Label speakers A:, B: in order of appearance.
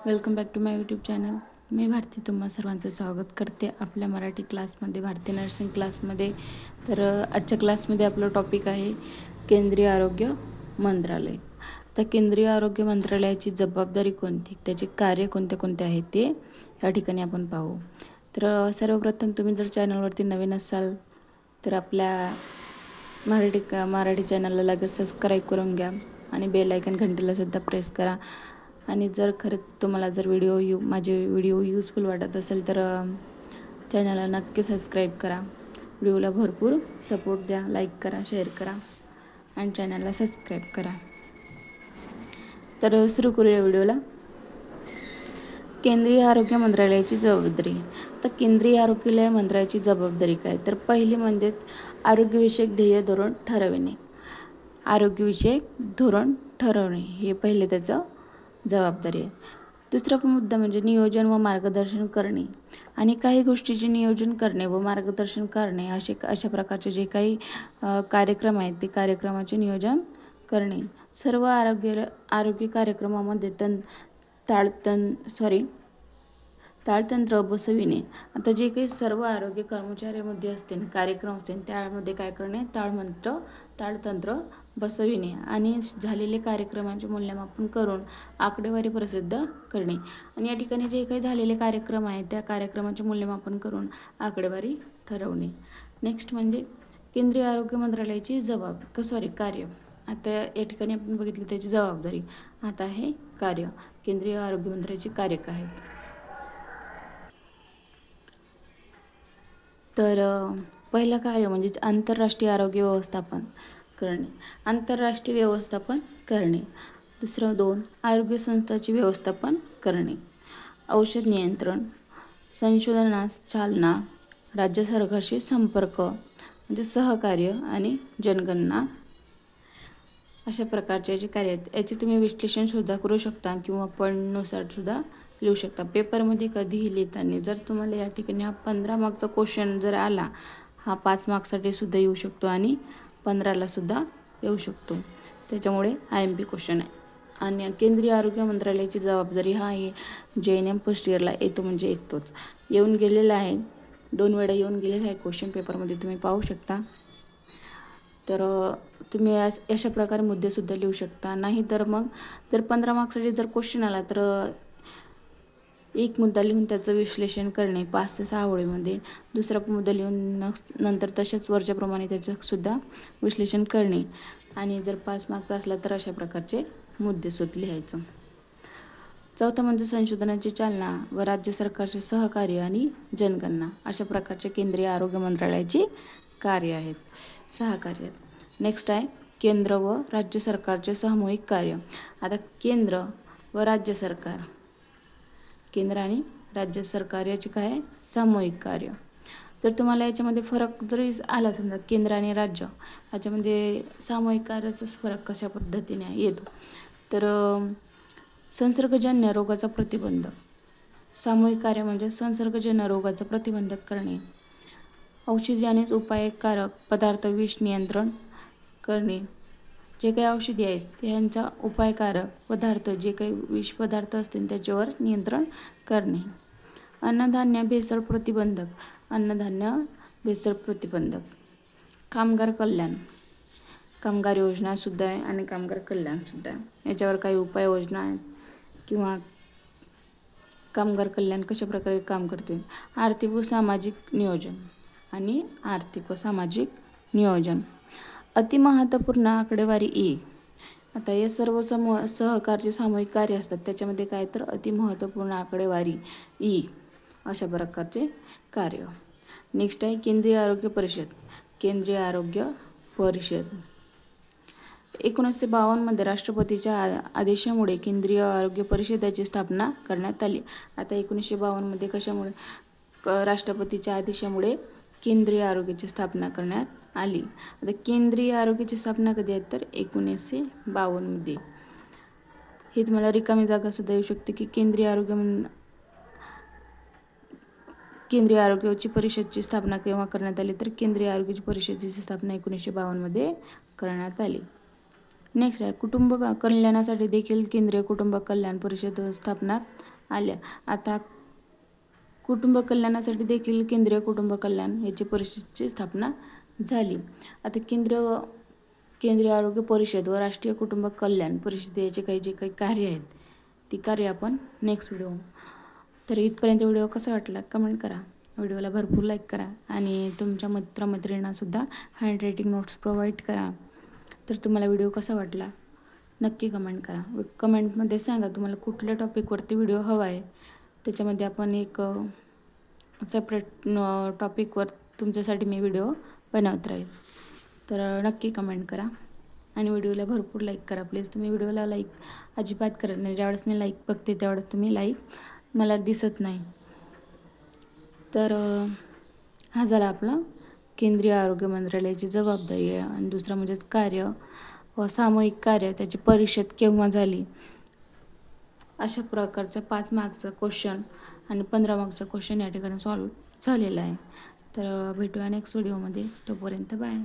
A: Welcome back to my YouTube channel. मी भारती तुम्हा सर्वांचं स्वागत करते आपल्या मराठी क्लासमध्ये, भारती नर्सिंग क्लासमध्ये. तर आजच्या क्लासमध्ये आपलं टॉपिक आहे केंद्रीय आरोग्य मंत्रालय. आता केंद्रीय आरोग्य मंत्रालयाची जबाबदारी कोणती, त्याचे कार्य कोणते कोणते आहेत ते या ठिकाणी आपण पाहू. तर सर्वप्रथम तुम्ही जर चॅनलवरती नवीन असाल तर आपल्या मराठी चॅनलला लगेच सबस्क्राईब करून घ्या आणि बेल आयकन घंटेलासुद्धा प्रेस करा. आणि जर खरंच तुम्हाला जर माझे व्हिडिओ यूजफुल वाटत असेल तर चॅनलला नक्की सबस्क्राईब करा. व्हिडिओला भरपूर सपोर्ट द्या, लाईक करा, शेअर करा आणि चॅनलला सबस्क्राईब करा. तर सुरू करूया व्हिडिओला. केंद्रीय आरोग्य मंत्रालयाची जबाबदारी. तर केंद्रीय आरोग्य मंत्रालयाची जबाबदारी काय, तर पहिली म्हणजे आरोग्यविषयक ध्येय धोरण ठरविणे. आरोग्यविषयक धोरण ठरवणे हे पहिले त्याचं जबाबदारी आहे. दुसरा मुद्दा म्हणजे नियोजन व मार्गदर्शन करणे. आणि काही गोष्टीचे नियोजन करणे व मार्गदर्शन करणे अशा प्रकारचे जे काही कार्यक्रम आहेत ते कार्यक्रमाचे नियोजन करणे. सर्व आरोग्य कार्यक्रमामध्ये ताळतंत्र बसविणे. आता जे काही सर्व आरोग्य कर्मचाऱ्यामध्ये असतील, कार्यक्रम असतील, त्यामध्ये काय करणे, ताळतंत्र बसविणे आणि झालेले कार्यक्रमांचे मूल्यमापन करून आकडेवारी प्रसिद्ध करणे. आणि या ठिकाणी जे काही झालेले कार्यक्रम आहेत त्या कार्यक्रमाचे मूल्यमापन करून आकडेवारी ठरवणे. नेक्स्ट म्हणजे केंद्रीय आरोग्य मंत्रालयाची कार्य. आता या ठिकाणी आपण बघितलं त्याची जबाबदारी. आता आहे कार्य. केंद्रीय आरोग्य मंत्रालयाची कार्य काय आहेत. तर पहिलं कार्य म्हणजे आंतरराष्ट्रीय आरोग्य व्यवस्थापन करणे. आंतरराष्ट्रीय व्यवस्थापन करणे. दुसरं 2 आरोग्य संस्थांचे व्यवस्थापन करणे. औषध नियंत्रण, संशोधनास चालना, राज्य सरकारशी संपर्क म्हणजे सहकार्य आणि जनगणना अशा प्रकारचे जे कार्य आहेत याचे तुम्ही विश्लेषणसुद्धा करू शकता किंवा पॉईंटनुसारसुद्धा लिहू शकता. पेपरमध्ये कधीही लिहिताना जर तुम्हाला या ठिकाणी हा 15 मार्कचा क्वेश्चन जर आला, हा 5 मार्क्ससाठी सुद्धा येऊ शकतो आणि 15ला सुद्धा येऊ शकतो. त्याच्यामुळे IMP क्वेश्चन आहे. आणि केंद्रीय आरोग्य मंत्रालयाची जबाबदारी हा आहे JNM फर्स्ट इयरला येतो म्हणजे येतोच. येऊन गेलेला आहे, 2 वेळा येऊन गेलेला आहे क्वेश्चन पेपरमध्ये, तुम्ही पाहू शकता. तर तुम्ही अशा प्रकारे मुद्देसुद्धा लिहू शकता. नाही तर मग जर 15 मार्क्ससाठी जर क्वेश्चन आला तर एक मुद्दा लिहून त्याचं विश्लेषण करणे 5 ते 6 ओळीमध्ये, दुसरा मुद्दा लिहून नंतर तसेच वरच्याप्रमाणे त्याचंसुद्धा विश्लेषण करणे. आणि जर 5 मार्क्स असला तर अशा प्रकारचे मुद्देसुद्धा लिहायचं. चौथा म्हणजे संशोधनाची चालना व राज्य सरकारचे सहकार्य आणि जनगणना अशा प्रकारचे केंद्रीय आरोग्य मंत्रालयाची कार्य आहेत, 6 कार्य आहेत. नेक्स्ट आहे केंद्र व राज्य सरकारचे सामूहिक कार्य. आता केंद्र व राज्य सरकार, केंद्र आणि राज्य सरकार याचे काय आहे, सामूहिक कार्य. जर तुम्हाला याच्यामध्ये फरक जरी आला, समजा केंद्र आणि राज्य याच्यामध्ये सामूहिक कार्याचाच फरक कशा पद्धतीने येतो, तर संसर्गजन्य रोगाचा प्रतिबंध. सामूहिक कार्य म्हणजे संसर्गजन्य रोगाचा प्रतिबंधक करणे. औषधी आणि उपायकारक पदार्थ विष नियंत्रण करणे. जे काही औषधी आहेत त्यांचा उपायकारक पदार्थ, जे काही विष पदार्थ असतील त्याच्यावर नियंत्रण करणे. अन्नधान्य भेसळ प्रतिबंधक, अन्नधान्य भेसळ प्रतिबंधक. कामगार कल्याण, कामगार योजनासुद्धा आहे आणि कामगार कल्याणसुद्धा आहे. याच्यावर काही उपाययोजना आहेत किंवा कामगार कल्याण कशा प्रकारे काम करते. आर्थिक व सामाजिक नियोजन आणि आर्थिक व सामाजिक नियोजन. अतिमहत्त्वपूर्ण आकडेवारी E. आता हे सर्व सहकारचे सामूहिक कार्य असतात, त्याच्यामध्ये काय तर अतिमहत्त्वपूर्ण आकडेवारी E अशा प्रकारचे कार्य. नेक्स्ट आहे केंद्रीय आरोग्य परिषद. केंद्रीय आरोग्य परिषद 1952 मध्ये राष्ट्रपतीच्या आदेशामुळे केंद्रीय आरोग्य परिषदेची स्थापना करण्यात आली. आता 1952 मध्ये कशामुळे, राष्ट्रपतीच्या आदेशामुळे केंद्रीय आरोग्याची स्थापना करण्यात आली. आता केंद्रीय आरोग्याची स्थापना कधी आहे तर 1952 मध्ये. हे तुम्हाला रिकामी जागा सुद्धा येऊ शकते की केंद्रीय आरोग्याची परिषदेची स्थापना केव्हा करण्यात आली, तर केंद्रीय आरोग्याची परिषदेची स्थापना 1952 मध्ये करण्यात आली. नेक्स्ट आहे कुटुंब कल्याणासाठी देखील केंद्रीय कुटुंब कल्याण परिषद स्थापनात आल्या. आता कुटुंब कल्याणासाठी देखील केंद्रीय कुटुंब कल्याण याची परिषदेची स्थापना झाली. आता केंद्रीय आरोग्य परिषद व राष्ट्रीय कुटुंब कल्याण परिषद याचे जे काही कार्य आहेत ती कार्य आपण नेक्स्ट व्हिडिओ. तर इथपर्यंत व्हिडिओ कसा वाटला कमेंट करा, व्हिडिओला भरपूर लाईक करा आणि तुमच्या मित्रमैत्रिणींनासुद्धा हँडरायटिंग नोट्स प्रोव्हाइड करा. तर तुम्हाला व्हिडिओ कसा वाटला नक्की कमेंट करा. कमेंटमध्ये सांगा तुम्हाला कुठल्या टॉपिकवरती व्हिडिओ हवा आहे, त्याच्यामध्ये आपण एक सेपरेट टॉपिकवर तुमच्यासाठी मी व्हिडिओ बनवत राहील. तर नक्की कमेंट करा आणि व्हिडिओला भरपूर लाईक करा प्लीज. तुम्ही व्हिडिओला लाईक अजिबात करत नाही, ज्यावेळेस मी लाईक बघते त्यावेळेस तुम्ही लाईक मला दिसत नाही. तर हा झाला आपला केंद्रीय आरोग्य मंत्रालयाची जबाबदारी आहे. आणि दुसरं म्हणजेच कार्य व सामूहिक कार्य त्याची परिषद केव्हा झाली, अशा प्रकारचा 5 मार्क्सचा क्वेश्चन आणि 15 मार्क्सचा क्वेश्चन या ठिकाणी सॉल्व झालेला आहे. तर भेटूया नेक्स्ट व्हिडिओमध्ये. तोपर्यंत बाय.